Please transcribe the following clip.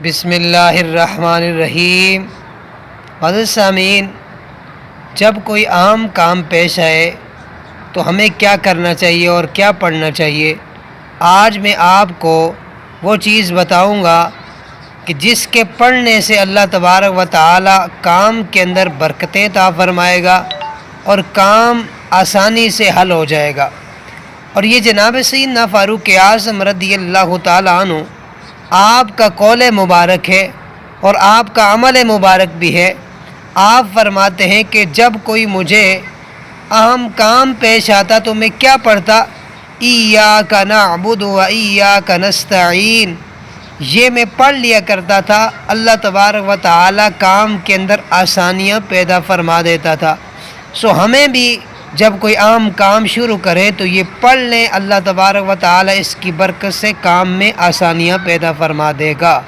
بسم اللہ الرحمن الرحیم۔ عزیز سامعین، جب کوئی عام کام پیش آئے تو ہمیں کیا کرنا چاہیے اور کیا پڑھنا چاہیے، آج میں آپ کو وہ چیز بتاؤں گا کہ جس کے پڑھنے سے اللہ تبارک و تعالی کام کے اندر برکتیں عطا فرمائے گا اور کام آسانی سے حل ہو جائے گا۔ اور یہ جناب سیدنا فاروق اعظم رضی اللہ تعالیٰ عنہ آپ کا قول مبارک ہے اور آپ کا عمل مبارک بھی ہے۔ آپ فرماتے ہیں کہ جب کوئی مجھے اہم کام پیش آتا تو میں کیا پڑھتا، ایاک نعبد و ایاک نستعین، یہ میں پڑھ لیا کرتا تھا۔ اللہ تبارک و تعالی کام کے اندر آسانیاں پیدا فرما دیتا تھا۔ ہمیں بھی جب کوئی عام کام شروع کریں تو یہ پڑھ لیں، اللہ تبارک و تعالی اس کی برکت سے کام میں آسانیاں پیدا فرما دے گا۔